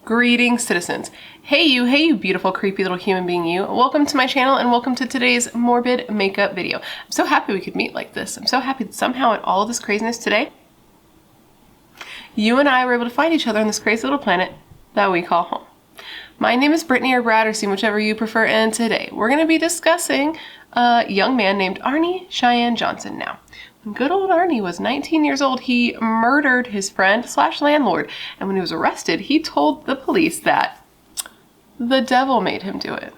Greetings, citizens. Hey you beautiful, creepy little human being you. Welcome to my channel and welcome to today's Morbid makeup video. I'm so happy we could meet like this. I'm so happy that somehow in all of this craziness today, you and I were able to find each other on this crazy little planet that we call home. My name is Brittany or Brad, or see whichever you prefer, and today we're going to be discussing a young man named Arne Cheyenne Johnson. Now, when good old Arnie was 19 years old, he murdered his friend slash landlord, and when he was arrested, he told the police that the devil made him do it.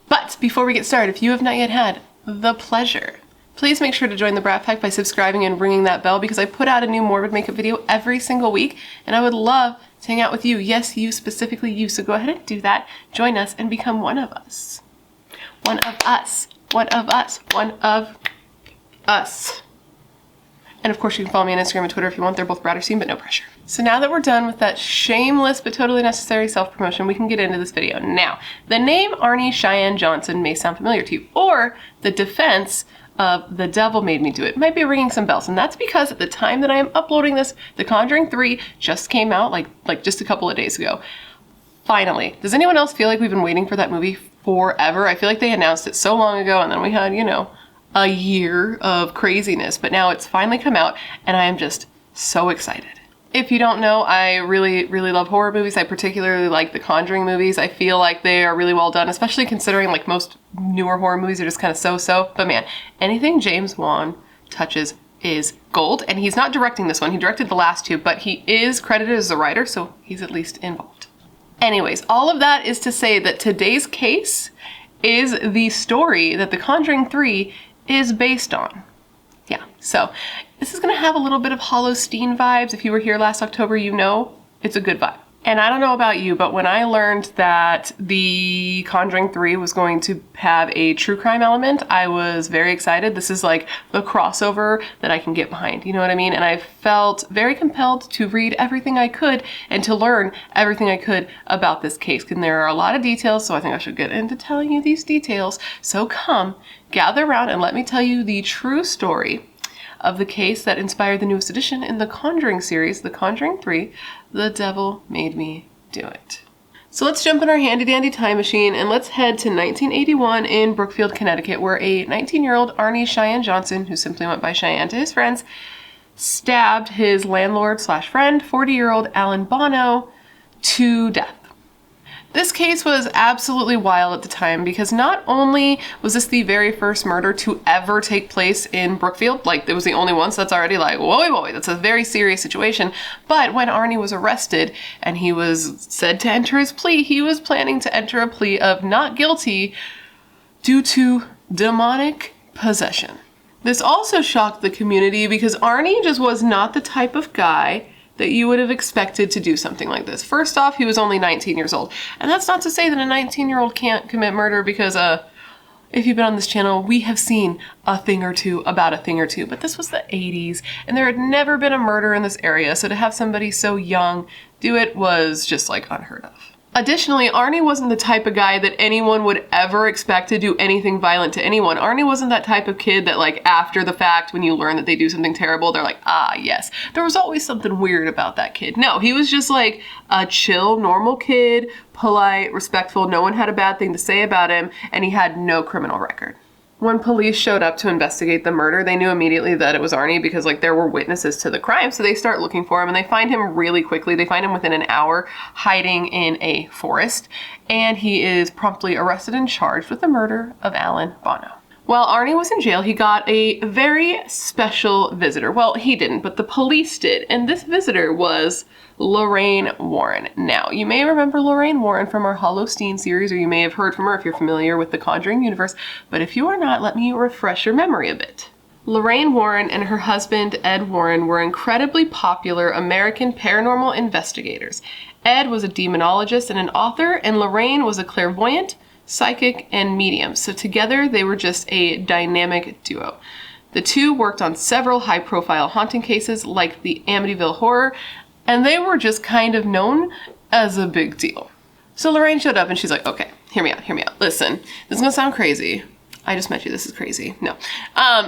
But before we get started, if you have not yet had the pleasure, please make sure to join the Brat Pack by subscribing and ringing that bell, because I put out a new Morbid makeup video every single week, and I would love to hang out with you. Yes, you, specifically you. So go ahead and do that. Join us and become one of us. One of us. One of us. One of us. And of course you can follow me on Instagram and Twitter if you want. They're both Brad or Scene, but no pressure. So now that we're done with that shameless but totally necessary self-promotion, we can get into this video. Now, the name Arne Cheyenne Johnson may sound familiar to you, or the defense of the devil made me do it might be ringing some bells, and that's because at the time that I am uploading this, The Conjuring 3 just came out like just a couple of days ago. Finally. Does anyone else feel like we've been waiting for that movie forever? I feel like they announced it so long ago, and then we had, you know, a year of craziness, but now it's finally come out, and I am just so excited. If you don't know, I really love horror movies. I particularly like the Conjuring movies. I feel like they are really well done, especially considering like most newer horror movies are just kind of so-so. But man, anything James Wan touches is gold, and he's not directing this one. He directed the last two, but he is credited as a writer, so he's at least involved. Anyways, all of that is to say that today's case is the story that The Conjuring 3 is based on. Yeah, so this is gonna have a little bit of Halloween vibes. If you were here last October, you know it's a good vibe. And I don't know about you, but when I learned that The Conjuring 3 was going to have a true crime element, I was very excited. This is like the crossover that I can get behind, you know what I mean? And I felt very compelled to read everything I could and to learn everything I could about this case. And there are a lot of details, so I think I should get into telling you these details. So come, gather around and let me tell you the true story of the case that inspired the newest edition in the Conjuring series, The Conjuring 3, The Devil Made Me Do It. So let's jump in our handy dandy time machine and let's head to 1981 in Brookfield, Connecticut, where a 19-year-old Arne Cheyenne Johnson, who simply went by Cheyenne to his friends, stabbed his landlord slash friend, 40-year-old Alan Bono, to death. This case was absolutely wild at the time because not only was this the very first murder to ever take place in Brookfield, like it was the only one, so that's already like, whoa, that's a very serious situation. But when Arne was arrested and he was said to enter his plea, he was planning to enter a plea of not guilty due to demonic possession. This also shocked the community because Arne just was not the type of guy that you would have expected to do something like this. First off, he was only 19 years old. And that's not to say that a 19-year-old can't commit murder because, if you've been on this channel, we have seen a thing or two about a thing or two. But this was the 80s, and there had never been a murder in this area, so to have somebody so young do it was just, like, unheard of. Additionally, Arne wasn't the type of guy that anyone would ever expect to do anything violent to anyone. Arne wasn't that type of kid that, like, after the fact, when you learn that they do something terrible, they're like, ah, yes. There was always something weird about that kid. No, he was just, like, a chill, normal kid, polite, respectful, no one had a bad thing to say about him, and he had no criminal record. When police showed up to investigate the murder, they knew immediately that it was Arne because like there were witnesses to the crime. So they start looking for him and they find him really quickly. They find him within an hour hiding in a forest, and he is promptly arrested and charged with the murder of Alan Bono. While Arne was in jail, he got a very special visitor. Well, he didn't, but the police did. And this visitor was Lorraine Warren. Now, you may remember Lorraine Warren from our Halloween series, or you may have heard from her if you're familiar with the Conjuring universe. But if you are not, let me refresh your memory a bit. Lorraine Warren and her husband, Ed Warren, were incredibly popular American paranormal investigators. Ed was a demonologist and an author, and Lorraine was a clairvoyant, psychic, and medium. So together they were just a dynamic duo. The two worked on several high-profile haunting cases like the Amityville Horror, and they were just kind of known as a big deal. So Lorraine showed up and she's like, okay, hear me out. Listen, this is gonna sound crazy. I just met you, this is crazy. No,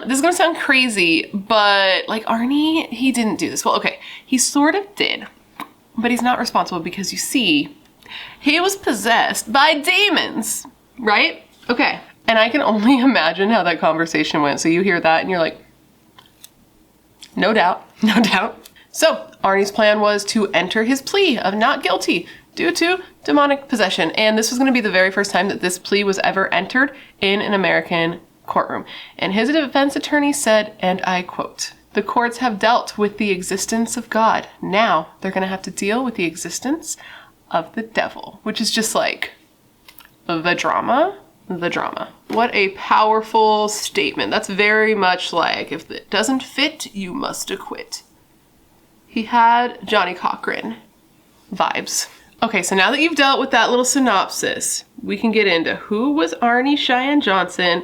this is gonna sound crazy, but like Arne, he didn't do this. Well, okay, he sort of did. But he's not responsible because, you see, he was possessed by demons, right? Okay. And I can only imagine how that conversation went. So you hear that and you're like, no doubt, no doubt. So Arnie's plan was to enter his plea of not guilty due to demonic possession. And this was going to be the very first time that this plea was ever entered in an American courtroom. And his defense attorney said, and I quote, "The courts have dealt with the existence of God. Now they're going to have to deal with the existence of the devil," which is just like the drama. What a powerful statement. That's very much like, if it doesn't fit, you must acquit. He had Johnny Cochran vibes. Okay, so now that you've dealt with that little synopsis, we can get into who was Arne Cheyenne Johnson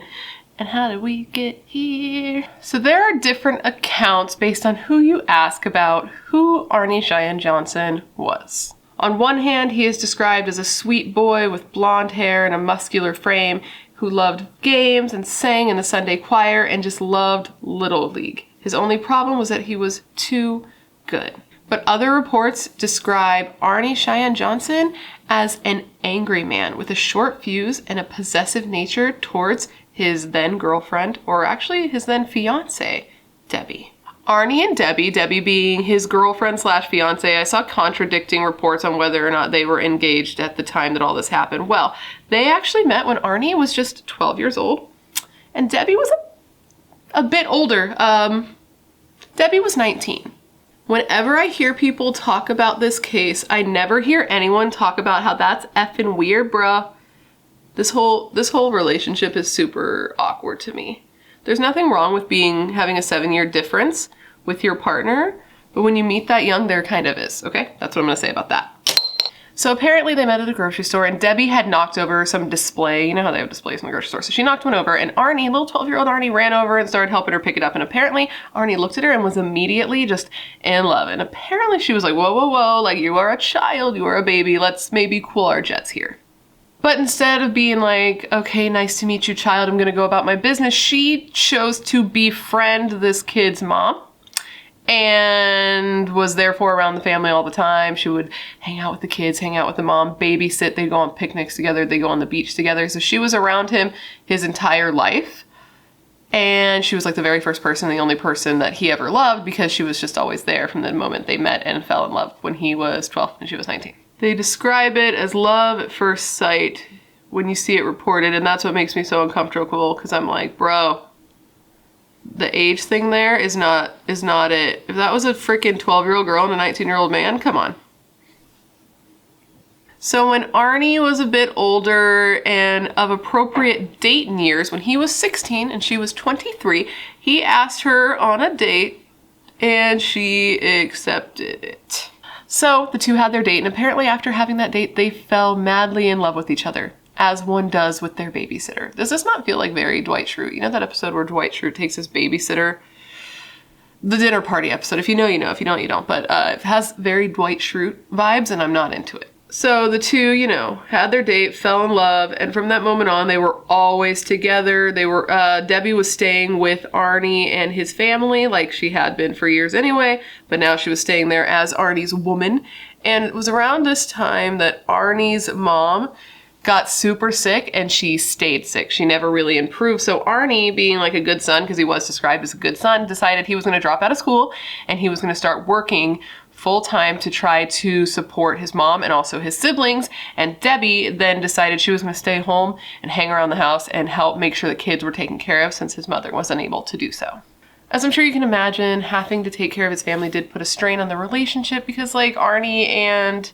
and how did we get here? So there are different accounts based on who you ask about who Arne Cheyenne Johnson was. On one hand, he is described as a sweet boy with blonde hair and a muscular frame who loved games and sang in the Sunday choir and just loved Little League. His only problem was that he was too good. But other reports describe Arne Cheyenne Johnson as an angry man with a short fuse and a possessive nature towards his then girlfriend, or actually his then fiance, Debbie. Arnie and Debbie being his girlfriend slash fiance, I saw contradicting reports on whether or not they were engaged at the time that all this happened. Well, they actually met when Arnie was just 12 years old, and Debbie was a bit older. Debbie was 19. Whenever I hear people talk about this case, I never hear anyone talk about how that's effing weird, bruh. This whole relationship is super awkward to me. There's nothing wrong with having a 7-year difference with your partner, but when you meet that young, there kind of is, okay? That's what I'm gonna say about that. So apparently they met at a grocery store and Debbie had knocked over some display. You know how they have displays in the grocery store. So she knocked one over and Arnie, little 12-year-old Arnie, ran over and started helping her pick it up. And apparently Arnie looked at her and was immediately just in love. And apparently she was like, whoa, whoa, whoa, like you are a child, you are a baby. Let's maybe cool our jets here. But instead of being like, okay, nice to meet you, child, I'm gonna go about my business, she chose to befriend this kid's mom and was therefore around the family all the time. She would hang out with the kids, hang out with the mom, babysit, they'd go on picnics together, they'd go on the beach together. So she was around him his entire life. And she was like the very first person, the only person that he ever loved because she was just always there from the moment they met and fell in love when he was 12 and she was 19. They describe it as love at first sight when you see it reported, and that's what makes me so uncomfortable because I'm like, bro, the age thing there is not it. If that was a freaking 12-year-old girl and a 19-year-old man, come on. So when Arnie was a bit older and of appropriate dating years, when he was 16 and she was 23, he asked her on a date and she accepted it. So the two had their date, and apparently after having that date, they fell madly in love with each other, as one does with their babysitter. Does this not feel like very Dwight Schrute? You know that episode where Dwight Schrute takes his babysitter? The dinner party episode. If you know, you know. If you don't, you don't. But it has very Dwight Schrute vibes, and I'm not into it. So the two, you know, had their date, fell in love, and from that moment on, they were always together. They were, Debbie was staying with Arnie and his family, like she had been for years anyway, but now she was staying there as Arnie's woman. And it was around this time that Arnie's mom got super sick and she stayed sick. She never really improved. So Arnie, being like a good son, because he was described as a good son, decided he was going to drop out of school and he was going to start working full-time to try to support his mom and also his siblings. And Debbie then decided she was going to stay home and hang around the house and help make sure the kids were taken care of since his mother was unable to do so. As I'm sure you can imagine, having to take care of his family did put a strain on the relationship because like Arnie and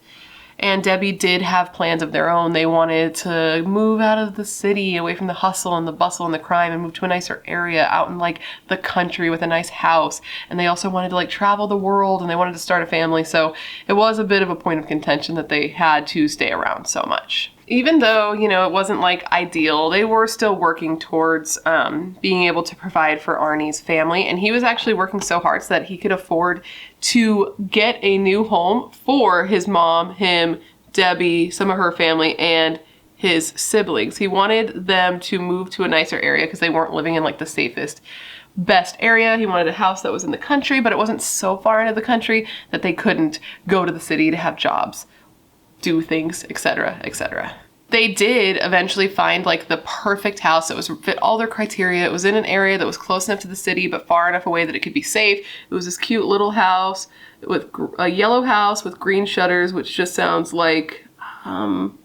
Debbie did have plans of their own. They wanted to move out of the city, away from the hustle and the bustle and the crime, and move to a nicer area out in like the country with a nice house. And they also wanted to like travel the world and they wanted to start a family. So it was a bit of a point of contention that they had to stay around so much. Even though, you know, it wasn't like ideal, they were still working towards being able to provide for Arnie's family. And he was actually working so hard so that he could afford to get a new home for his mom, him, Debbie, some of her family, and his siblings. He wanted them to move to a nicer area because they weren't living in like the safest best area. He wanted a house that was in the country, but it wasn't so far into the country that they couldn't go to the city to have jobs, do things, etc., etc. They did eventually find like the perfect house that was fit all their criteria. It was in an area that was close enough to the city, but far enough away that it could be safe. It was this cute little house with a yellow house with green shutters, which just sounds like, kind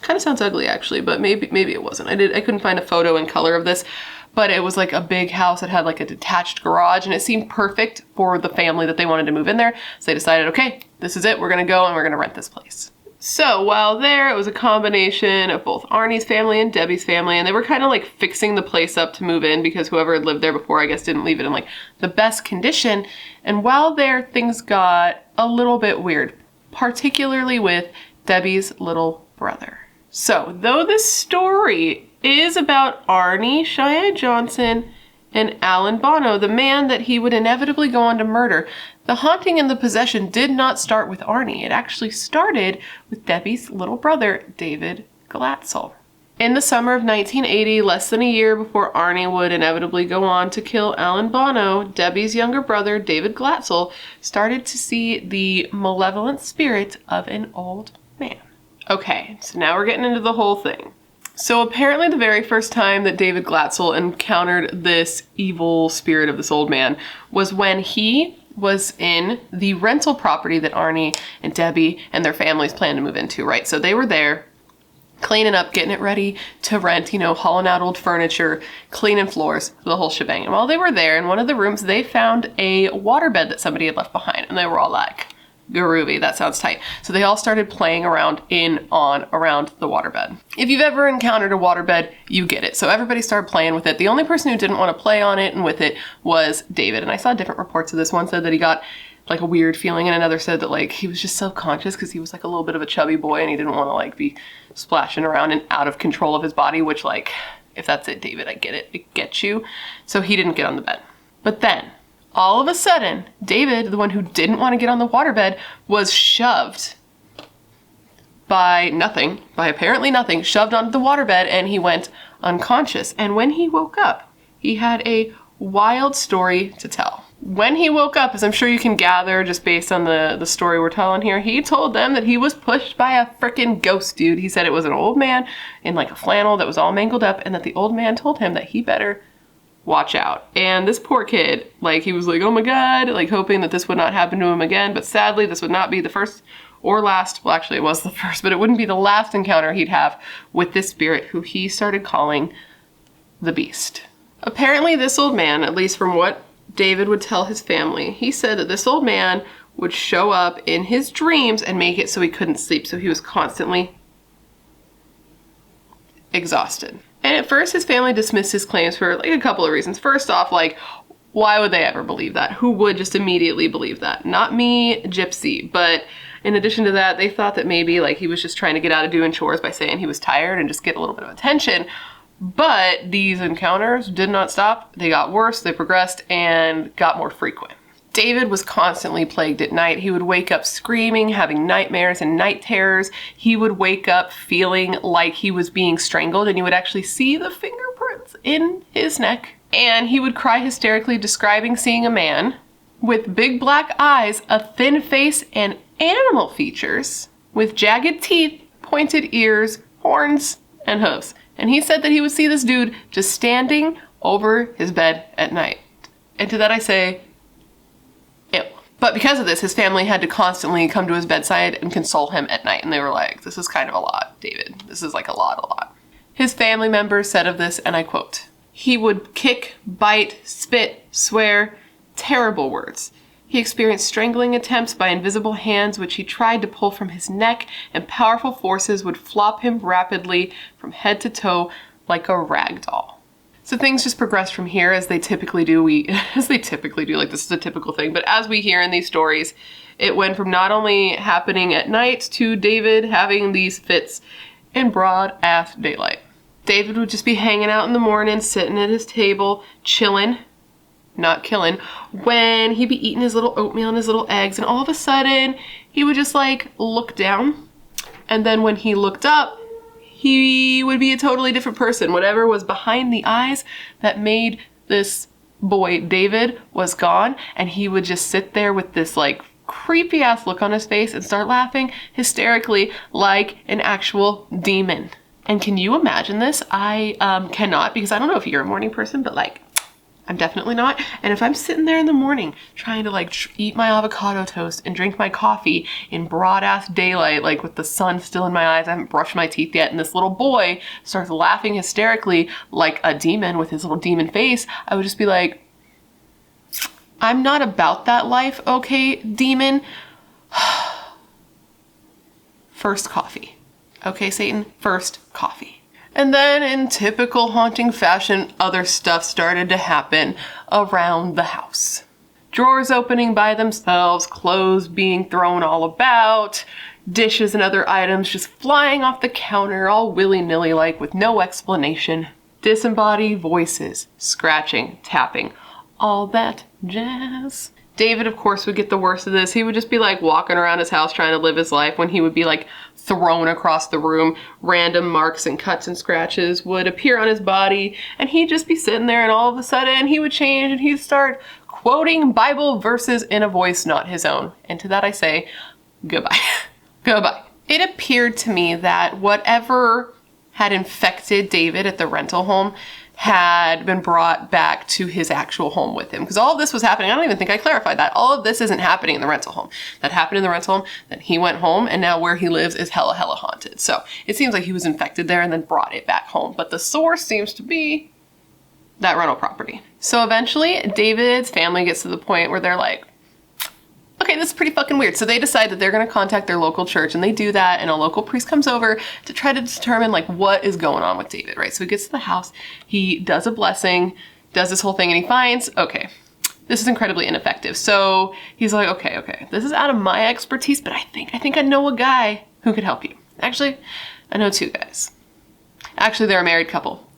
of sounds ugly actually, but maybe it wasn't. I couldn't find a photo in color of this, but it was like a big house that had like a detached garage, and it seemed perfect for the family that they wanted to move in there. So they decided, okay, this is it. We're gonna go and we're gonna rent this place. So while there, it was a combination of both Arnie's family and Debbie's family, and they were kind of like fixing the place up to move in because whoever had lived there before, I guess, didn't leave it in like the best condition. And while there, things got a little bit weird, particularly with Debbie's little brother. So though this story is about Arne Cheyenne Johnson and Alan Bono, the man that he would inevitably go on to murder, the haunting and the possession did not start with Arnie. It actually started with Debbie's little brother, David Glatzel. In the summer of 1980, less than a year before Arnie would inevitably go on to kill Alan Bono, Debbie's younger brother, David Glatzel, started to see the malevolent spirit of an old man. Okay, so now we're getting into the whole thing. So apparently the very first time that David Glatzel encountered this evil spirit of this old man was when he was in the rental property that Arnie and Debbie and their families planned to move into, right? So they were there cleaning up, getting it ready to rent, you know, hauling out old furniture, cleaning floors, the whole shebang. And while they were there in one of the rooms, they found a waterbed that somebody had left behind, and they were all like, groovy, that sounds tight. So they all started playing around around the waterbed. If you've ever encountered a waterbed, you get it. So everybody started playing with it. The only person who didn't want to play on it and with it was David. And I saw different reports of this. One said that he got like a weird feeling, and another said that like he was just self-conscious because he was like a little bit of a chubby boy and he didn't want to like be splashing around and out of control of his body, which like, if that's it, David, I get it. It gets you. So he didn't get on the bed. But then all of a sudden, David, the one who didn't want to get on the waterbed, was shoved by apparently nothing, shoved onto the waterbed, and he went unconscious. And when he woke up, he had a wild story to tell. When he woke up, as I'm sure you can gather just based on the story we're telling here, he told them that he was pushed by a frickin' ghost dude. He said it was an old man in like a flannel that was all mangled up, and that the old man told him that he better watch out. And this poor kid, like, he was like, oh my God, like hoping that this would not happen to him again. But sadly, this would not be the first or last. Well, actually it was the first, but it wouldn't be the last encounter he'd have with this spirit who he started calling the Beast. Apparently this old man, at least from what David would tell his family, he said that this old man would show up in his dreams and make it so he couldn't sleep. So he was constantly exhausted. And at first his family dismissed his claims for like a couple of reasons. First off, like, why would they ever believe that? Who would just immediately believe that? Not me, Gypsy. But in addition to that, they thought that maybe like he was just trying to get out of doing chores by saying he was tired and just get a little bit of attention. But these encounters did not stop. They got worse, they progressed, and got more frequent. David was constantly plagued at night. He would wake up screaming, having nightmares and night terrors. He would wake up feeling like he was being strangled, and you would actually see the fingerprints in his neck. And he would cry hysterically, describing seeing a man with big black eyes, a thin face, and animal features, with jagged teeth, pointed ears, horns, and hooves. And he said that he would see this dude just standing over his bed at night. And to that I say, ew. But because of this, his family had to constantly come to his bedside and console him at night. And they were like, this is kind of a lot, David. This is like a lot. His family members said of this, and I quote, he would kick, bite, spit, swear, terrible words. He experienced strangling attempts by invisible hands which he tried to pull from his neck, and powerful forces would flop him rapidly from head to toe like a rag doll. So things just progressed from here as they typically do. Like this is a typical thing, but as we hear in these stories, it went from not only happening at night to David having these fits in broad ass daylight. David would just be hanging out in the morning, sitting at his table, chilling, not killing, when he'd be eating his little oatmeal and his little eggs, and all of a sudden he would just like look down, and then when he looked up, he would be a totally different person. Whatever was behind the eyes that made this boy David was gone, and he would just sit there with this like creepy ass look on his face and start laughing hysterically like an actual demon. And can you imagine this? I cannot, because I don't know if you're a morning person, but like, I'm definitely not. And if I'm sitting there in the morning trying to like eat my avocado toast and drink my coffee in broad ass daylight, like with the sun still in my eyes, I haven't brushed my teeth yet, and this little boy starts laughing hysterically like a demon with his little demon face, I would just be like, I'm not about that life, okay, demon? First coffee. Okay, Satan, first coffee. And then in typical haunting fashion, other stuff started to happen around the house. Drawers opening by themselves, clothes being thrown all about, dishes and other items just flying off the counter all willy-nilly like with no explanation. Disembodied voices, scratching, tapping, all that jazz. David, of course, would get the worst of this. He would just be like walking around his house trying to live his life when he would be like thrown across the room. Random marks and cuts and scratches would appear on his body, and he'd just be sitting there, and all of a sudden he would change and he'd start quoting Bible verses in a voice not his own. And to that I say, goodbye. Goodbye. It appeared to me that whatever had infected David at the rental home had been brought back to his actual home with him. Because all of this was happening, I don't even think I clarified that. All of this isn't happening in the rental home. That happened in the rental home, then he went home, and now where he lives is hella haunted. So it seems like he was infected there and then brought it back home. But the source seems to be that rental property. So eventually, David's family gets to the point where they're like, okay, this is pretty fucking weird. So they decide that they're going to contact their local church, and they do that, and a local priest comes over to try to determine like what is going on with David, right? So he gets to the house, he does a blessing, does this whole thing, and he finds, okay, this is incredibly ineffective. So he's like, okay, this is out of my expertise, but I think I know a guy who could help you. Actually, I know two guys. Actually, they're a married couple,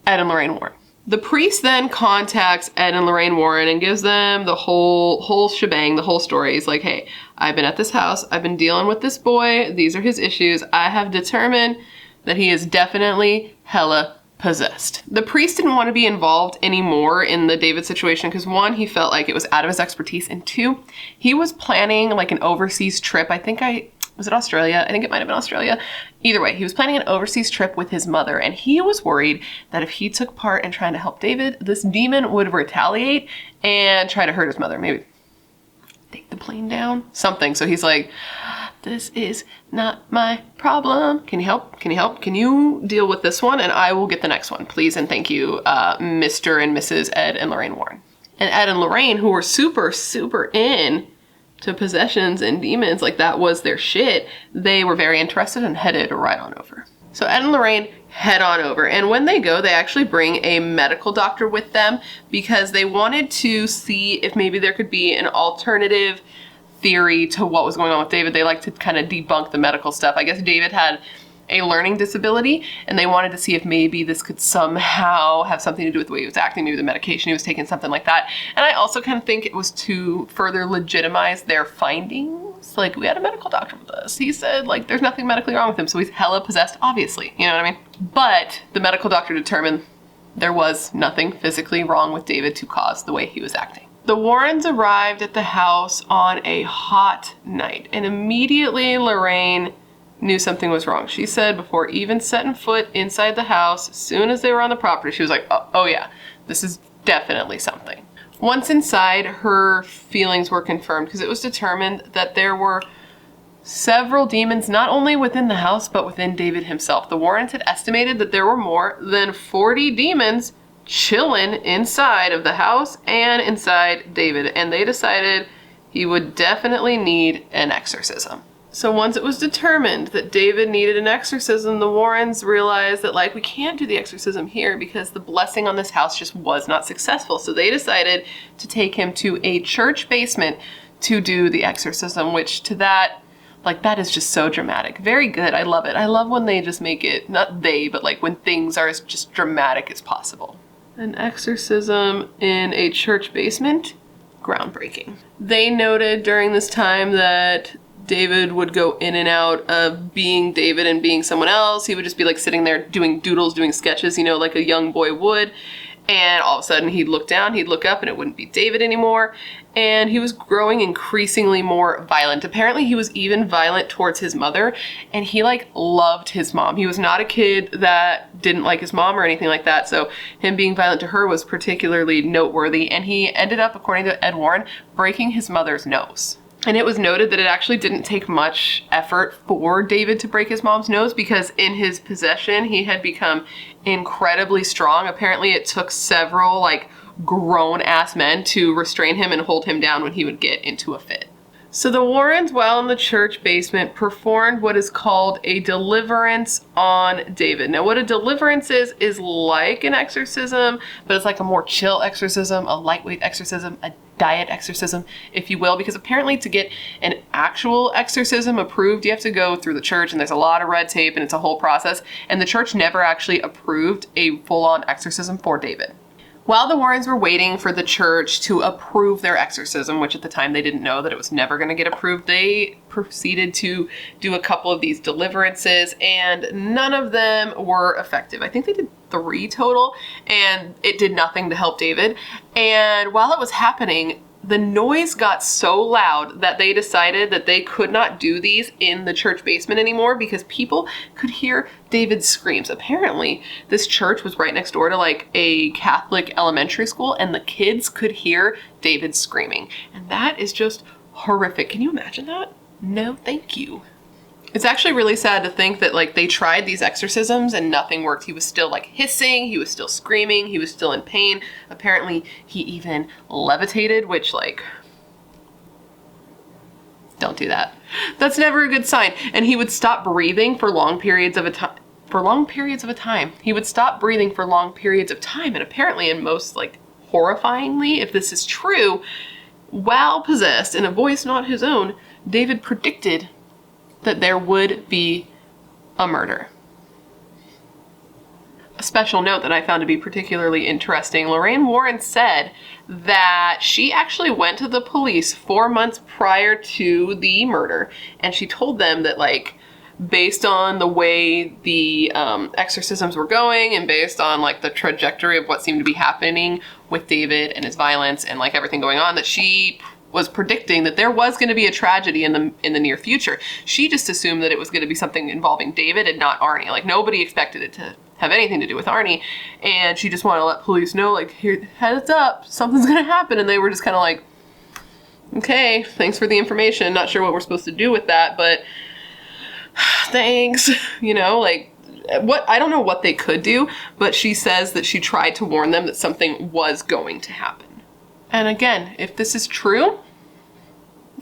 Ed and Lorraine Warren. The priest then contacts Ed and Lorraine Warren and gives them the whole shebang, the whole story. He's like, hey, I've been at this house. I've been dealing with this boy. These are his issues. I have determined that he is definitely hella possessed. The priest didn't want to be involved anymore in the David situation because one, he felt like it was out of his expertise, and two, he was planning like an overseas trip. Was it Australia? I think it might have been Australia. Either way, he was planning an overseas trip with his mother, and he was worried that if he took part in trying to help David, this demon would retaliate and try to hurt his mother. Maybe take the plane down, something. So he's like, this is not my problem. Can you help? Can you help? Can you deal with this one? And I will get the next one, please. And thank you, Mr. and Mrs. Ed and Lorraine Warren. And Ed and Lorraine, who were super, super in to possessions and demons, like that was their shit, they were very interested and headed right on over. So Ed and Lorraine head on over, and when they go, they actually bring a medical doctor with them because they wanted to see if maybe there could be an alternative theory to what was going on with David. They like to kind of debunk the medical stuff. I guess David had a learning disability, and they wanted to see if maybe this could somehow have something to do with the way he was acting, maybe the medication he was taking, something like that. And I also kind of think it was to further legitimize their findings. Like, we had a medical doctor with us. He said, like, there's nothing medically wrong with him, so he's hella possessed, obviously. You know what I mean? But the medical doctor determined there was nothing physically wrong with David to cause the way he was acting. The Warrens arrived at the house on a hot night, and immediately Lorraine knew something was wrong. She said before even setting foot inside the house, as soon as they were on the property, she was like, oh yeah, this is definitely something. Once inside, her feelings were confirmed because it was determined that there were several demons not only within the house, but within David himself. The Warrens had estimated that there were more than 40 demons chilling inside of the house and inside David, and they decided he would definitely need an exorcism. So once it was determined that David needed an exorcism, the Warrens realized that, like, we can't do the exorcism here because the blessing on this house just was not successful. So they decided to take him to a church basement to do the exorcism, which to that, like, that is just so dramatic. Very good. I love it. I love when they just make it, not they, but like when things are as just dramatic as possible. An exorcism in a church basement? Groundbreaking. They noted during this time that David would go in and out of being David and being someone else. He would just be like sitting there doing doodles, doing sketches, you know, like a young boy would. And all of a sudden he'd look down, he'd look up, and it wouldn't be David anymore. And he was growing increasingly more violent. Apparently he was even violent towards his mother, and he like loved his mom. He was not a kid that didn't like his mom or anything like that. So him being violent to her was particularly noteworthy. And he ended up, according to Ed Warren, breaking his mother's nose. And it was noted that it actually didn't take much effort for David to break his mom's nose, because in his possession, he had become incredibly strong. Apparently it took several like grown-ass men to restrain him and hold him down when he would get into a fit. So the Warrens, while in the church basement, performed what is called a deliverance on David. Now, what a deliverance is like an exorcism, but it's like a more chill exorcism, a lightweight exorcism, a diet exorcism, if you will, because apparently to get an actual exorcism approved, you have to go through the church, and there's a lot of red tape, and it's a whole process, and the church never actually approved a full-on exorcism for David. While the Warrens were waiting for the church to approve their exorcism, which at the time they didn't know that it was never going to get approved, they proceeded to do a couple of these deliverances, and none of them were effective. I think they did 3 total, and it did nothing to help David. And while it was happening, the noise got so loud that they decided that they could not do these in the church basement anymore, because people could hear David's screams. Apparently, this church was right next door to like a Catholic elementary school, and the kids could hear David screaming. And that is just horrific. Can you imagine that? No, thank you. It's actually really sad to think that like they tried these exorcisms and nothing worked. He was still like hissing, he was still screaming, he was still in pain. Apparently he even levitated, which like, don't do that. That's never a good sign. And he would stop breathing for long periods of a time. He would stop breathing for long periods of time. And apparently, and most like horrifyingly, if this is true, while possessed in a voice not his own, David predicted that there would be a murder. A special note that I found to be particularly interesting, Lorraine Warren said that she actually went to the police 4 months prior to the murder, and she told them that like, based on the way the exorcisms were going, and based on like the trajectory of what seemed to be happening with David and his violence and like everything going on, that she was predicting that there was going to be a tragedy in the near future. She just assumed that it was going to be something involving David and not Arnie. Like nobody expected it to have anything to do with Arnie, and she just wanted to let police know, like, here, heads up, something's going to happen. And they were just kind of like, okay, thanks for the information. Not sure what we're supposed to do with that, but thanks. You know, like, I don't know what they could do, but she says that she tried to warn them that something was going to happen. And again, if this is true,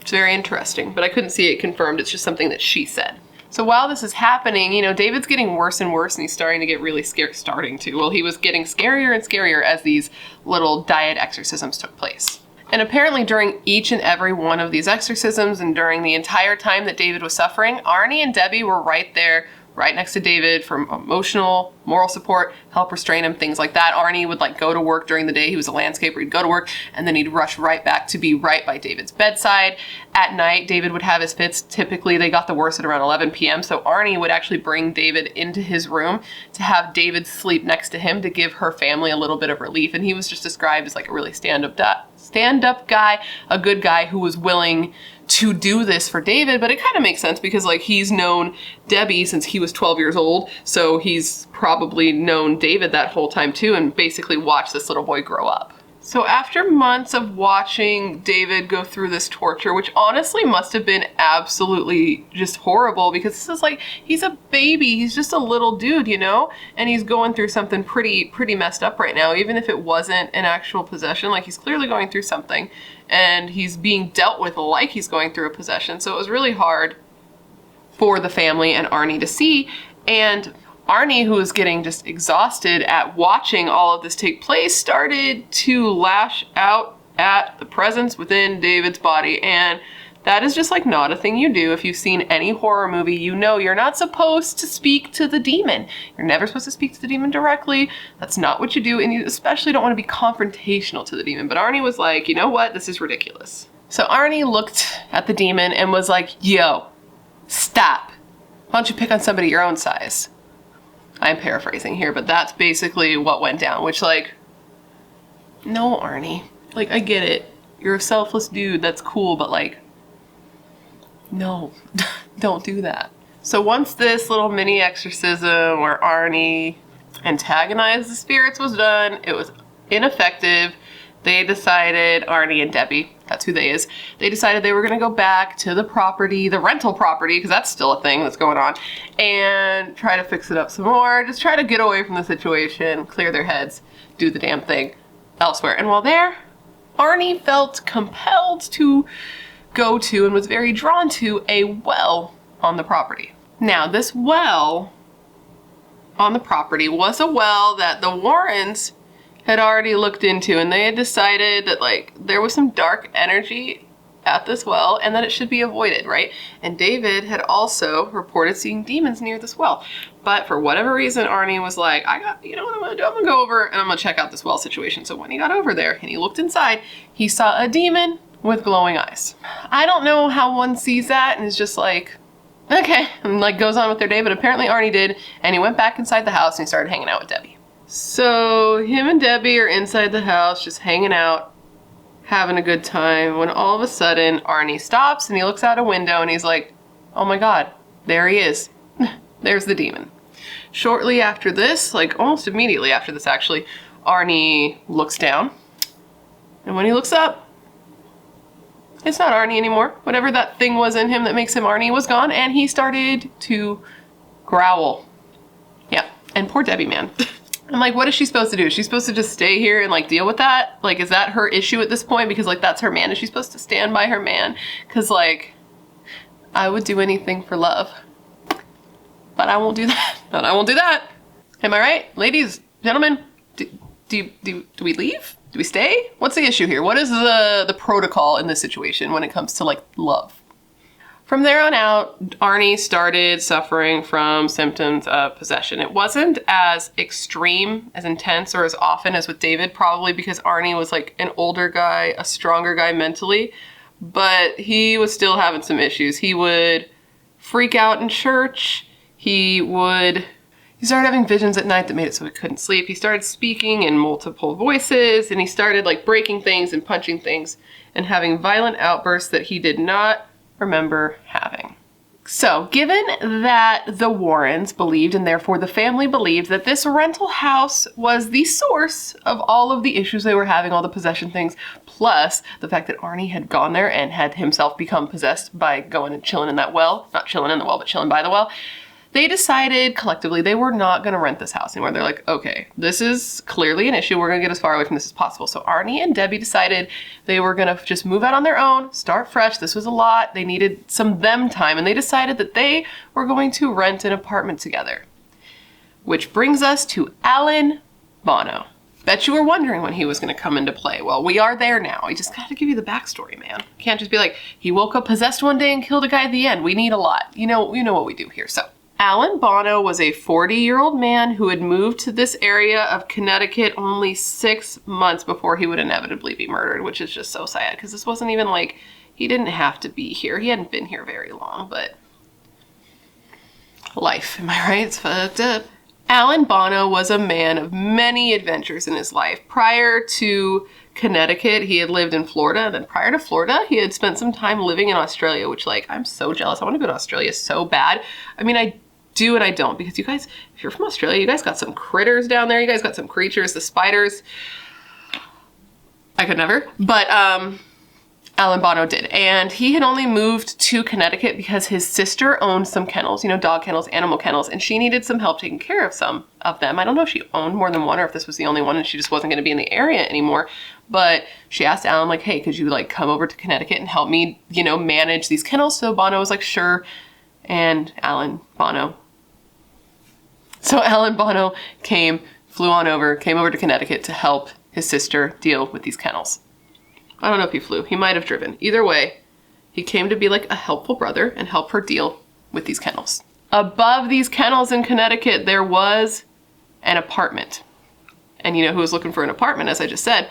it's very interesting, but I couldn't see it confirmed. It's just something that she said. So while this is happening, you know, David's getting worse and worse, and he's starting to get really scared. Well, he was getting scarier and scarier as these little diet exorcisms took place. And apparently during each and every one of these exorcisms, and during the entire time that David was suffering, Arnie and Debbie were right there, right next to David for emotional, moral support, help restrain him, things like that. Arnie would like go to work during the day. He was a landscaper. He'd go to work and then he'd rush right back to be right by David's bedside. At night, David would have his fits. Typically, they got the worst at around 11 p.m. So Arnie would actually bring David into his room to have David sleep next to him to give her family a little bit of relief. And he was just described as like a really stand-up guy, a good guy who was willing to do this for David. But it kind of makes sense because like he's known Debbie since he was 12 years old. So he's probably known David that whole time too, and basically watched this little boy grow up. So after months of watching David go through this torture, which honestly must have been absolutely just horrible, because this is like, he's a baby, he's just a little dude, you know, and he's going through something pretty messed up right now. Even if it wasn't an actual possession, like he's clearly going through something, and he's being dealt with like he's going through a possession. So it was really hard for the family and Arnie to see. And Arnie, who was getting just exhausted at watching all of this take place, started to lash out at the presence within David's body. And that is just like not a thing you do. If you've seen any horror movie, you know you're not supposed to speak to the demon. You're never supposed to speak to the demon directly. That's not what you do. And you especially don't want to be confrontational to the demon. But Arnie was like, you know what? This is ridiculous. So Arnie looked at the demon and was like, yo, stop. Why don't you pick on somebody your own size? I'm paraphrasing here, but that's basically what went down, which like, No, Arnie. Like, I get it. You're a selfless dude. That's cool, but like, no, don't do that. So once this little mini exorcism where Arnie antagonized the spirits was done, it was ineffective. They decided, Arnie and Debbie, that's who they is, they decided they were gonna go back to the property, the rental property, because that's still a thing that's going on, and try to fix it up some more, just try to get away from the situation, clear their heads, do the damn thing elsewhere. And while there, Arnie felt compelled to go to and was very drawn to a well on the property. Now, this well on the property was a well that the Warrens had already looked into, and they had decided that like there was some dark energy at this well and that it should be avoided, right? And David had also reported seeing demons near this well. But for whatever reason, Arnie was like, you know what I'm gonna do? I'm gonna go over and I'm gonna check out this well situation. So when he got over there and he looked inside, he saw a demon with glowing eyes. I don't know how one sees that and is just like, okay, and like goes on with their day, but apparently Arnie did, and he went back inside the house and he started hanging out with Debbie. So him and Debbie are inside the house just hanging out, having a good time, when all of a sudden Arnie stops and he looks out a window and he's like, oh my god, there he is. There's the demon. Shortly after this, like almost immediately after this actually, Arnie looks down, and when he looks up, it's not Arnie anymore. Whatever that thing was in him that makes him Arnie was gone, and he started to growl. Yeah, and poor Debbie, man. I'm like, what is she supposed to do? Is she supposed to just stay here and like deal with that? Like, is that her issue at this point? Because like, that's her man. Is she supposed to stand by her man? Because like, I would do anything for love, but I won't do that. But I won't do that. Am I right? Ladies, gentlemen, do we leave? Do we stay? What's the issue here? What is the protocol in this situation when it comes to like love? From there on out, Arnie started suffering from symptoms of possession. It wasn't as extreme, as intense, or as often as with David, probably because Arnie was like an older guy, a stronger guy mentally, but he was still having some issues. He would freak out in church. He started having visions at night that made it so he couldn't sleep. He started speaking in multiple voices, and he started like breaking things and punching things and having violent outbursts that he did not remember having. So, given that the Warrens believed, and therefore the family believed, that this rental house was the source of all of the issues they were having, all the possession things, plus the fact that Arnie had gone there and had himself become possessed by going and chilling in that well, not chilling in the well, but chilling by the well, they decided collectively they were not going to rent this house anymore. They're like, okay, this is clearly an issue. We're going to get as far away from this as possible. So Arnie and Debbie decided they were going to just move out on their own, start fresh. This was a lot. They needed some them time, and they decided that they were going to rent an apartment together. Which brings us to Alan Bono. Bet you were wondering when he was going to come into play. Well, we are there now. I just got to give you the backstory, man. Can't just be like, he woke up possessed one day and killed a guy at the end. We need a lot. You know what we do here. So Alan Bono was a 40-year-old man who had moved to this area of Connecticut only 6 months before he would inevitably be murdered, which is just so sad because this wasn't even like, he didn't have to be here. He hadn't been here very long, but life, am I right? It's fucked up. Alan Bono was a man of many adventures in his life. Prior to Connecticut, he had lived in Florida, and then prior to Florida, he had spent some time living in Australia, which like, I'm so jealous. I want to go to Australia so bad. I mean, I do and I don't, because you guys, if you're from Australia, you guys got some critters down there. You guys got some creatures, the spiders. I could never, but Alan Bono did. And he had only moved to Connecticut because his sister owned some kennels, you know, dog kennels, animal kennels, and she needed some help taking care of some of them. I don't know if she owned more than one or if this was the only one and she just wasn't going to be in the area anymore. But she asked Alan, like, hey, could you like come over to Connecticut and help me, you know, manage these kennels? So Bono was like, sure. And Alan Bono came over to Connecticut to help his sister deal with these kennels. I don't know if he flew. He might have driven. Either way, he came to be like a helpful brother and help her deal with these kennels. Above these kennels in Connecticut, there was an apartment. And you know who was looking for an apartment, as I just said?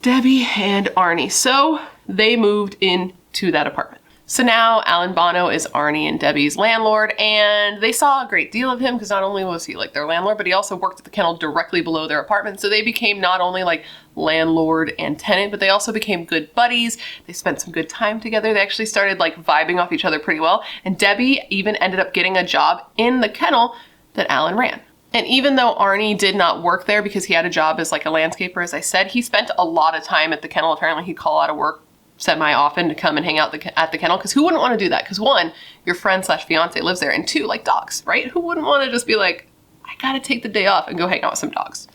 Debbie and Arnie. So they moved into that apartment. So now Alan Bono is Arnie and Debbie's landlord, and they saw a great deal of him because not only was he like their landlord, but he also worked at the kennel directly below their apartment. So they became not only like landlord and tenant, but they also became good buddies. They spent some good time together. They actually started like vibing off each other pretty well. And Debbie even ended up getting a job in the kennel that Alan ran. And even though Arnie did not work there because he had a job as like a landscaper, as I said, he spent a lot of time at the kennel. Apparently he'd call out of work semi-often to come and hang out at the kennel, because who wouldn't want to do that? Because one, your friend slash fiance lives there, and two, like dogs, right? Who wouldn't want to just be like, I gotta take the day off and go hang out with some dogs?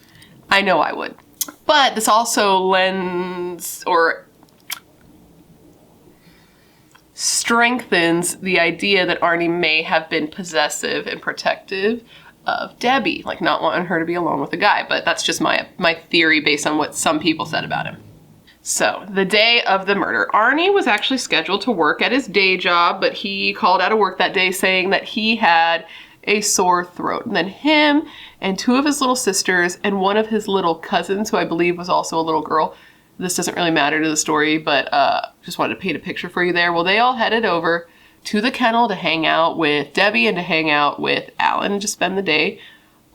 I know I would. But this also lends or strengthens the idea that Arnie may have been possessive and protective of Debbie, like not wanting her to be alone with a guy. But that's just my theory based on what some people said about him. So, the day of the murder, Arnie was actually scheduled to work at his day job, but he called out of work that day saying that he had a sore throat. And then him and two of his little sisters and one of his little cousins, who I believe was also a little girl, this doesn't really matter to the story, but just wanted to paint a picture for you there. Well, they all headed over to the kennel to hang out with Debbie and to hang out with Alan and just spend the day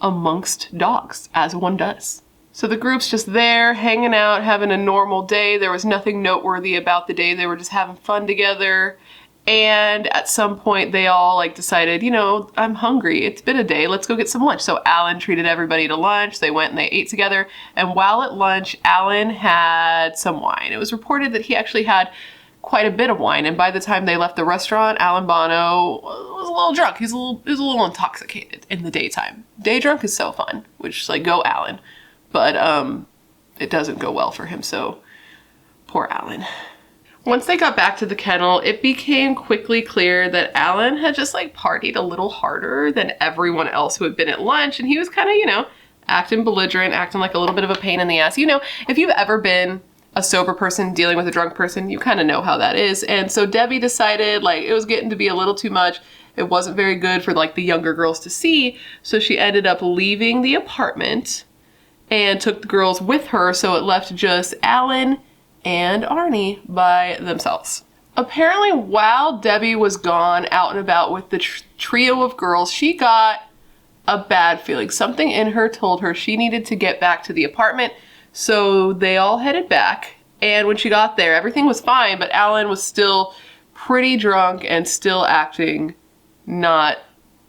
amongst dogs, as one does. So the group's just there, hanging out, having a normal day. There was nothing noteworthy about the day. They were just having fun together. And at some point, they all like decided, you know, I'm hungry. It's been a day. Let's go get some lunch. So Alan treated everybody to lunch. They went and they ate together. And while at lunch, Alan had some wine. It was reported that he actually had quite a bit of wine. And by the time they left the restaurant, Alan Bono was a little drunk. He was a little intoxicated in the daytime. Day drunk is so fun, which like go Alan. But it doesn't go well for him, so poor Alan. Once they got back to the kennel, it became quickly clear that Alan had just like partied a little harder than everyone else who had been at lunch, and he was kind of, you know, acting belligerent, acting like a little bit of a pain in the ass. You know, if you've ever been a sober person dealing with a drunk person, you kind of know how that is. And so Debbie decided like it was getting to be a little too much. It wasn't very good for like the younger girls to see, so she ended up leaving the apartment and took the girls with her, so it left just Alan and Arnie by themselves. Apparently, while Debbie was gone out and about with the trio of girls, she got a bad feeling. Something in her told her she needed to get back to the apartment, so they all headed back. And when she got there, everything was fine, but Alan was still pretty drunk and still acting not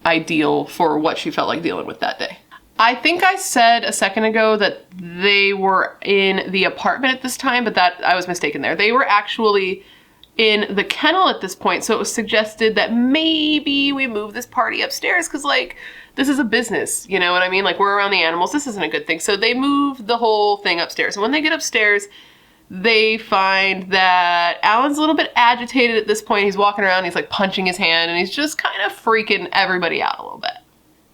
ideal for what she felt like dealing with that day. I think I said a second ago that they were in the apartment at this time, but that I was mistaken there. They were actually in the kennel at this point, so it was suggested that maybe we move this party upstairs because, like, this is a business, you know what I mean? Like, we're around the animals. This isn't a good thing. So they moved the whole thing upstairs. And when they get upstairs, they find that Alan's a little bit agitated at this point. He's walking around, he's like punching his hand, and he's just kind of freaking everybody out a little bit.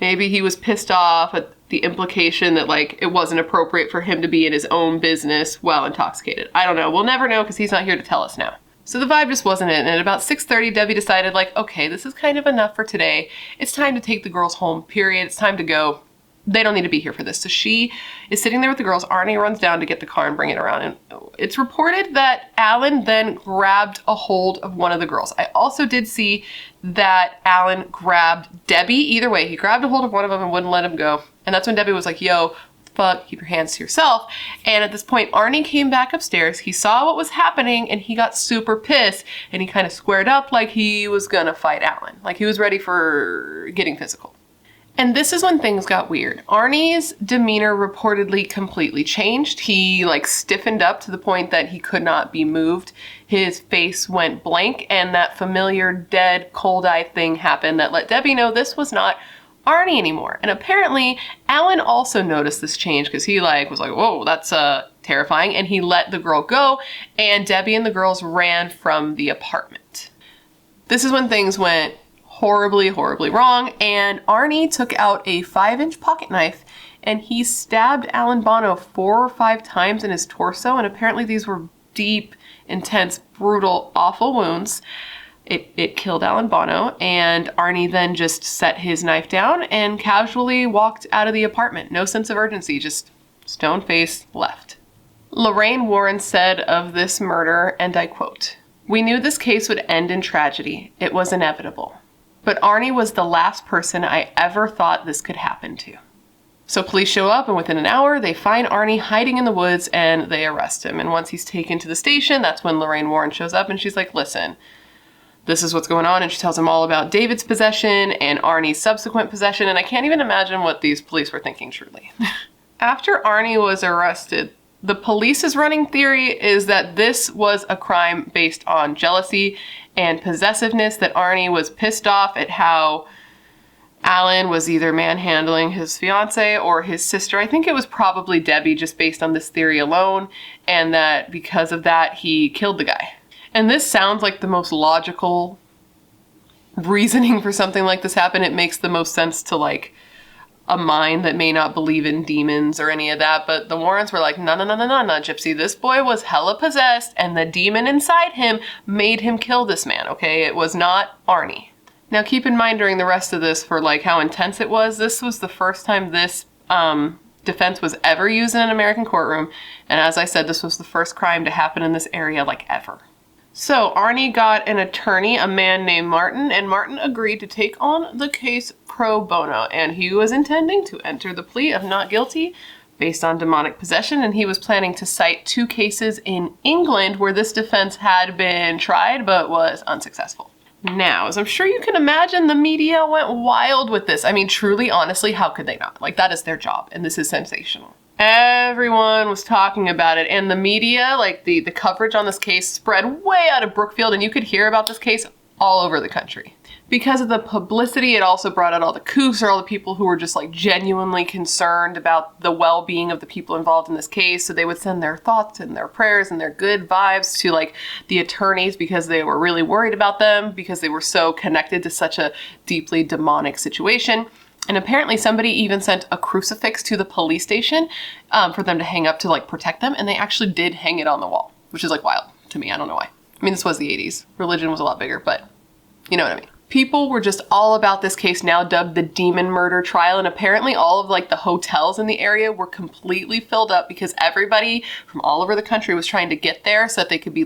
Maybe he was pissed off at the implication that like it wasn't appropriate for him to be in his own business while intoxicated. I don't know. We'll never know because he's not here to tell us now. So the vibe just wasn't it. And at about 6:30, Debbie decided like, okay, this is kind of enough for today. It's time to take the girls home, period. It's time to go. They don't need to be here for this. So she is sitting there with the girls. Arnie runs down to get the car and bring it around. And it's reported that Alan then grabbed a hold of one of the girls. I also did see that Alan grabbed Debbie. Either way, he grabbed a hold of one of them and wouldn't let him go. And that's when Debbie was like, yo, fuck, keep your hands to yourself. And at this point, Arnie came back upstairs. He saw what was happening and he got super pissed. And he kind of squared up like he was gonna fight Alan. Like he was ready for getting physical. And this is when things got weird. Arnie's demeanor reportedly completely changed. He like stiffened up to the point that he could not be moved. His face went blank and that familiar dead cold eye thing happened that let Debbie know this was not Arnie anymore. And apparently Alan also noticed this change because he like was like, whoa, that's terrifying. And he let the girl go and Debbie and the girls ran from the apartment. This is when things went horribly, horribly wrong, and Arnie took out a 5-inch pocket knife and he stabbed Alan Bono 4 or 5 times in his torso, and apparently these were deep, intense, brutal, awful wounds. It killed Alan Bono, and Arnie then just set his knife down and casually walked out of the apartment. No sense of urgency, just stone face left. Lorraine Warren said of this murder, and I quote, We knew this case would end in tragedy. It was inevitable. But Arnie was the last person I ever thought this could happen to. So police show up, and within an hour, they find Arnie hiding in the woods, and they arrest him. And once he's taken to the station, that's when Lorraine Warren shows up, and she's like, listen, this is what's going on. And she tells him all about David's possession and Arnie's subsequent possession. And I can't even imagine what these police were thinking, truly. After Arnie was arrested, the police's running theory is that this was a crime based on jealousy and possessiveness, that Arnie was pissed off at how Alan was either manhandling his fiance or his sister. I think it was probably Debbie, just based on this theory alone, and that because of that, he killed the guy. And this sounds like the most logical reasoning for something like this happen. It makes the most sense to like a mind that may not believe in demons or any of that, but the Warrens were like, no, Gypsy, this boy was hella possessed, and the demon inside him made him kill this man, okay? It was not Arnie. Now keep in mind during the rest of this, for like how intense it was, this was the first time this defense was ever used in an American courtroom, and as I said, this was the first crime to happen in this area like ever. So Arnie got an attorney, a man named Martin, and Martin agreed to take on the case pro bono, and he was intending to enter the plea of not guilty based on demonic possession, and he was planning to cite 2 cases in England where this defense had been tried but was unsuccessful. Now, as I'm sure you can imagine, the media went wild with this. I mean, truly, honestly, how could they not? Like, that is their job, and this is sensational. Everyone was talking about it, and the media, like the coverage on this case spread way out of Brookfield, and you could hear about this case all over the country. Because of the publicity, it also brought out all the kooks, or all the people who were just like genuinely concerned about the well-being of the people involved in this case. So they would send their thoughts and their prayers and their good vibes to like the attorneys, because they were really worried about them, because they were so connected to such a deeply demonic situation. And apparently somebody even sent a crucifix to the police station for them to hang up to like protect them. And they actually did hang it on the wall, which is like wild to me. I don't know why. I mean, this was the 80s. Religion was a lot bigger, but you know what I mean. People were just all about this case, now dubbed the Demon Murder Trial, and apparently all of like the hotels in the area were completely filled up because everybody from all over the country was trying to get there so that they could be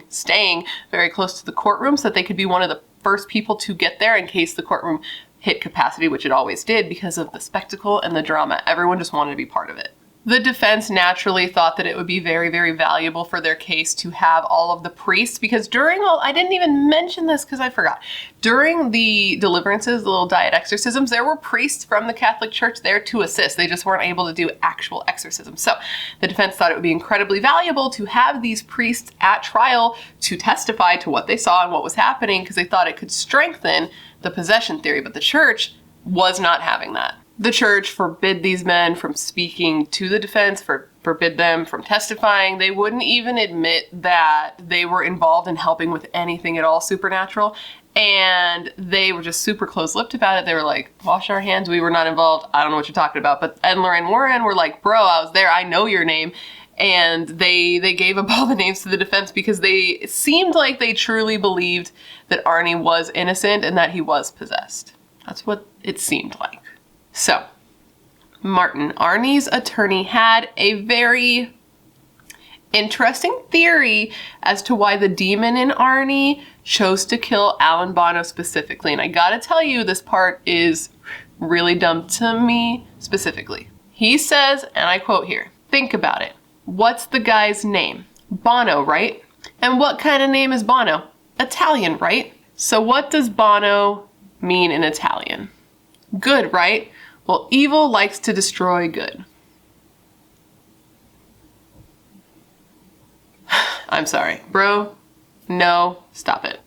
staying very close to the courtroom, so that they could be one of the first people to get there in case the courtroom hit capacity, which it always did because of the spectacle and the drama. Everyone just wanted to be part of it. The defense naturally thought that it would be very, very valuable for their case to have all of the priests, because I didn't even mention this because I forgot. During the deliverances, the little diet exorcisms, there were priests from the Catholic Church there to assist. They just weren't able to do actual exorcisms. So the defense thought it would be incredibly valuable to have these priests at trial to testify to what they saw and what was happening, because they thought it could strengthen the possession theory, but the church was not having that. The church forbid these men from speaking to the defense, forbid them from testifying. They wouldn't even admit that they were involved in helping with anything at all supernatural. And they were just super close-lipped about it. They were like, wash our hands, we were not involved. I don't know what you're talking about. But Ed and Lorraine Warren were like, bro, I was there, I know your name. And they gave up all the names to the defense because it seemed like they truly believed that Arnie was innocent and that he was possessed. That's what it seemed like. So, Martin, Arnie's attorney, had a very interesting theory as to why the demon in Arnie chose to kill Alan Bono specifically. And I gotta tell you, this part is really dumb to me specifically. He says, and I quote here, think about it. What's the guy's name? Bono, right? And what kind of name is Bono? Italian, right? So what does Bono mean in Italian? Good, right? Well, evil likes to destroy good. I'm sorry, bro. No, stop it.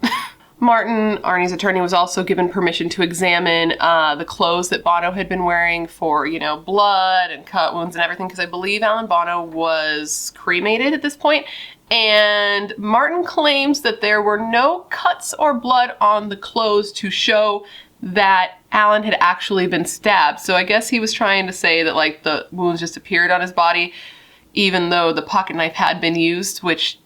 Martin, Arnie's attorney, was also given permission to examine the clothes that Bono had been wearing for, blood and cut wounds and everything, because I believe Alan Bono was cremated at this point. And Martin claims that there were no cuts or blood on the clothes to show that Alan had actually been stabbed. So I guess he was trying to say that like the wounds just appeared on his body, even though the pocket knife had been used, which,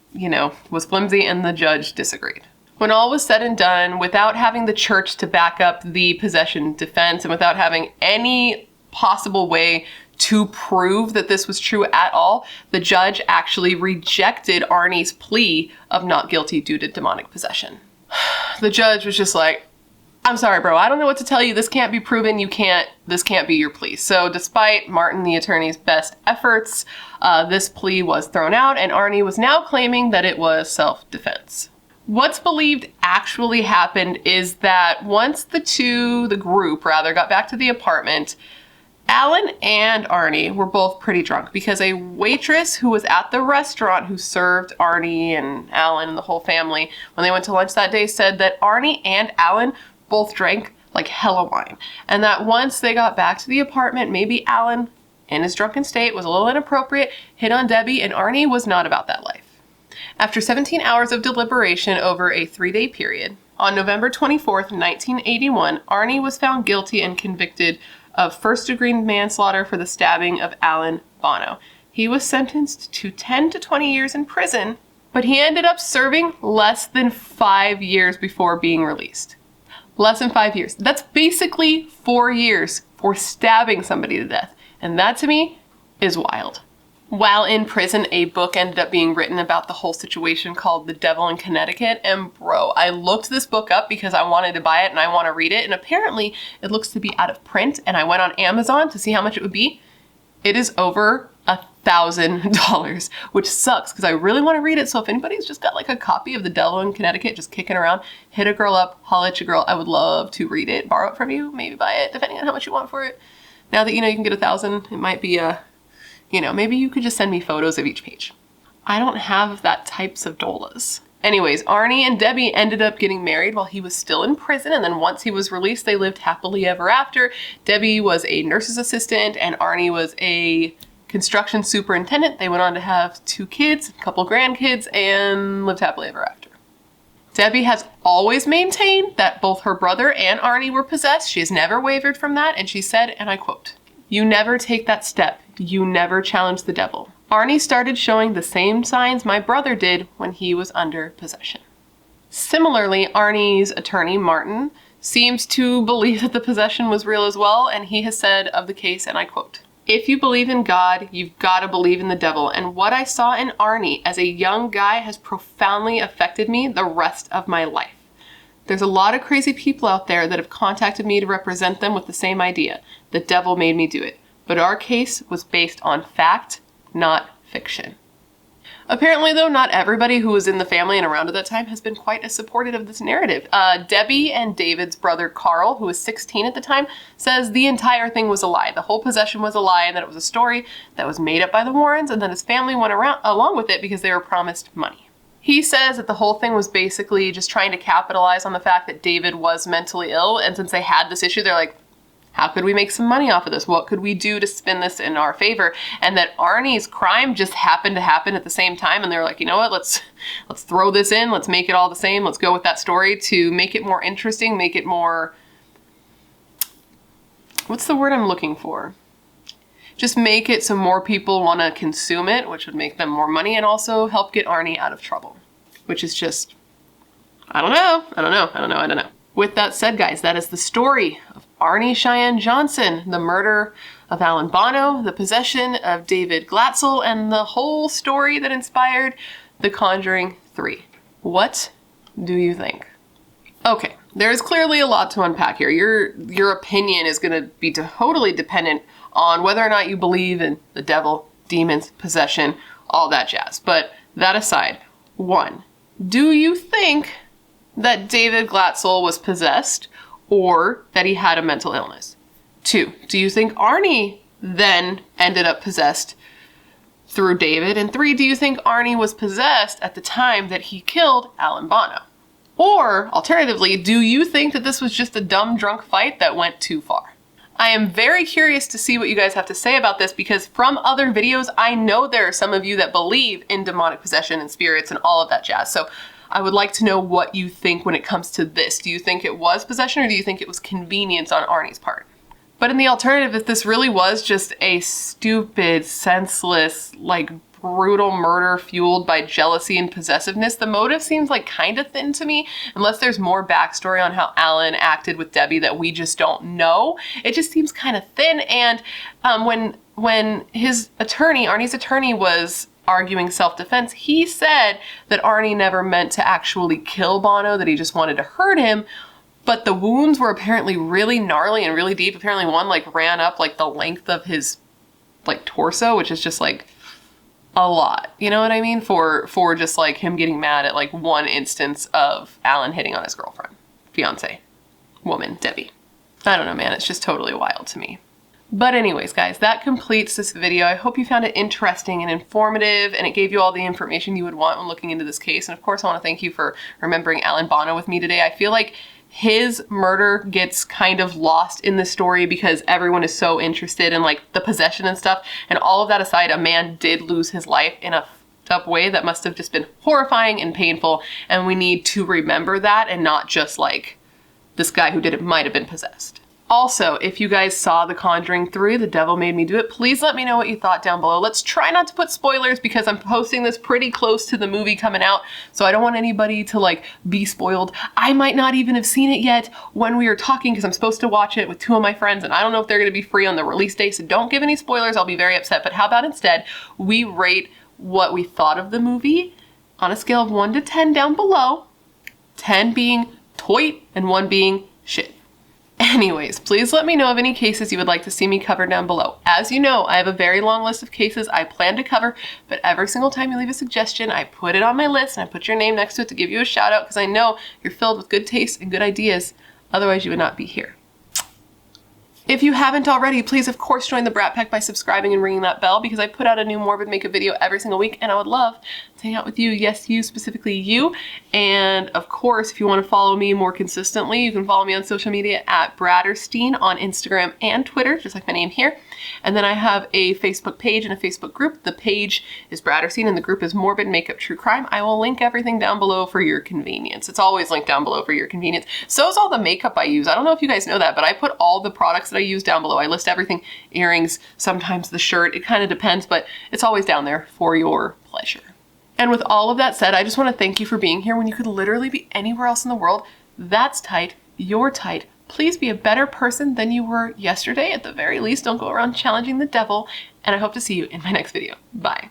was flimsy, and the judge disagreed. When all was said and done, without having the church to back up the possession defense and without having any possible way to prove that this was true at all, the judge actually rejected Arnie's plea of not guilty due to demonic possession. The judge was just like, I'm sorry, bro, I don't know what to tell you. This can't be proven. This can't be your plea. So despite Martin, the attorney's best efforts, this plea was thrown out, and Arnie was now claiming that it was self-defense. What's believed actually happened is that once the group got back to the apartment, Alan and Arnie were both pretty drunk because a waitress who was at the restaurant who served Arnie and Alan and the whole family when they went to lunch that day said that Arnie and Alan both drank like hella wine. And that once they got back to the apartment, maybe Alan, in his drunken state, was a little inappropriate, hit on Debbie, and Arnie was not about that life. After 17 hours of deliberation over a 3-day period, on November 24th, 1981, Arnie was found guilty and convicted of first-degree manslaughter for the stabbing of Alan Bono. He was sentenced to 10 to 20 years in prison, but he ended up serving less than 5 years before being released. Less than 5 years. That's basically 4 years for stabbing somebody to death. And that, to me, is wild. While in prison, a book ended up being written about the whole situation called The Devil in Connecticut. And bro, I looked this book up because I wanted to buy it and I want to read it. And apparently it looks to be out of print. And I went on Amazon to see how much it would be. It is over $1,000, which sucks because I really want to read it. So if anybody's just got like a copy of The Devil in Connecticut just kicking around, hit a girl up, holla at your girl. I would love to read it, borrow it from you, maybe buy it, depending on how much you want for it. Now that you can get 1,000, it might be maybe you could just send me photos of each page. I don't have that types of dollars. Anyways, Arnie and Debbie ended up getting married while he was still in prison, and then once he was released, they lived happily ever after. Debbie was a nurse's assistant, and Arnie was a construction superintendent. They went on to have 2 kids, a couple grandkids, and lived happily ever after. Debbie has always maintained that both her brother and Arnie were possessed. She has never wavered from that, and she said, and I quote, "You never take that step. You never challenge the devil. Arnie started showing the same signs my brother did when he was under possession." Similarly, Arnie's attorney, Martin, seems to believe that the possession was real as well, and he has said of the case, and I quote, "If you believe in God, you've got to believe in the devil, and what I saw in Arnie as a young guy has profoundly affected me the rest of my life. There's a lot of crazy people out there that have contacted me to represent them with the same idea. The devil made me do it. But our case was based on fact, not fiction." Apparently, though, not everybody who was in the family and around at that time has been quite as supportive of this narrative. Debbie and David's brother Carl, who was 16 at the time, says the entire thing was a lie. The whole possession was a lie, and that it was a story that was made up by the Warrens, and that his family went along with it because they were promised money. He says that the whole thing was basically just trying to capitalize on the fact that David was mentally ill, and since they had this issue, they're like, how could we make some money off of this? What could we do to spin this in our favor? And that Arnie's crime just happened to happen at the same time. And they're like, you know what? Let's throw this in. Let's make it all the same. Let's go with that story to make it more interesting, make it more, what's the word I'm looking for? Just make it so more people want to consume it, which would make them more money and also help get Arnie out of trouble, which is just, I don't know. With that said, guys, that is the story of Arne Cheyenne Johnson, the murder of Alan Bono, the possession of David Glatzel, and the whole story that inspired The Conjuring 3. What do you think? Okay, there's clearly a lot to unpack here. Your opinion is going to be totally dependent on whether or not you believe in the devil, demons, possession, all that jazz. But that aside, 1, do you think that David Glatzel was possessed or that he had a mental illness? 2, do you think Arnie then ended up possessed through David? And 3, do you think Arnie was possessed at the time that he killed Alan Bono? Or, alternatively, do you think that this was just a dumb drunk fight that went too far? I am very curious to see what you guys have to say about this because from other videos, I know there are some of you that believe in demonic possession and spirits and all of that jazz. So I would like to know what you think when it comes to this. Do you think it was possession or do you think it was convenience on Arnie's part? But in the alternative, if this really was just a stupid, senseless, brutal murder fueled by jealousy and possessiveness. The motive seems like kind of thin to me, unless there's more backstory on how Alan acted with Debbie that we just don't know. It just seems kind of thin. And when his attorney, Arnie's attorney, was arguing self-defense, he said that Arnie never meant to actually kill Bono, that he just wanted to hurt him. But the wounds were apparently really gnarly and really deep. Apparently one like ran up like the length of his like torso, which is just like a lot. You know what I mean? For just like him getting mad at like one instance of Alan hitting on his girlfriend, fiance, woman, Debbie. I don't know, man. It's just totally wild to me. But anyways, guys, that completes this video. I hope you found it interesting and informative, and it gave you all the information you would want when looking into this case. And of course, I want to thank you for remembering Alan Bono with me today. I feel like his murder gets kind of lost in the story because everyone is so interested in like the possession and stuff. And all of that aside, a man did lose his life in a fucked up way that must have just been horrifying and painful. And we need to remember that and not just like this guy who did it might have been possessed. Also, if you guys saw The Conjuring 3, The Devil Made Me Do It, please let me know what you thought down below. Let's try not to put spoilers because I'm posting this pretty close to the movie coming out, so I don't want anybody to like be spoiled. I might not even have seen it yet when we are talking because I'm supposed to watch it with 2 of my friends and I don't know if they're going to be free on the release day, so don't give any spoilers. I'll be very upset. But how about instead we rate what we thought of the movie on a scale of 1 to 10 down below, 10 being toit and 1 being shit. Anyways, please let me know of any cases you would like to see me cover down below. As you know, I have a very long list of cases I plan to cover, but every single time you leave a suggestion, I put it on my list and I put your name next to it to give you a shout out because I know you're filled with good taste and good ideas. Otherwise, you would not be here. If you haven't already, please of course join the Brat Pack by subscribing and ringing that bell because I put out a new Morbid makeup video every single week and I would love to hang out with you. Yes, you, specifically you. And of course, if you want to follow me more consistently, you can follow me on social media at Bratterstein on Instagram and Twitter, just like my name here. And then I have a Facebook page and a Facebook group. The page is Bratterstein and the group is Morbid Makeup True Crime. I will link everything down below for your convenience. It's always linked down below for your convenience. So is all the makeup I use. I don't know if you guys know that, but I put all the products that I use down below. I list everything, earrings, sometimes the shirt. It kind of depends, but it's always down there for your pleasure. And with all of that said, I just want to thank you for being here when you could literally be anywhere else in the world. That's tight. You're tight. Please be a better person than you were yesterday. At the very least, don't go around challenging the devil. And I hope to see you in my next video. Bye.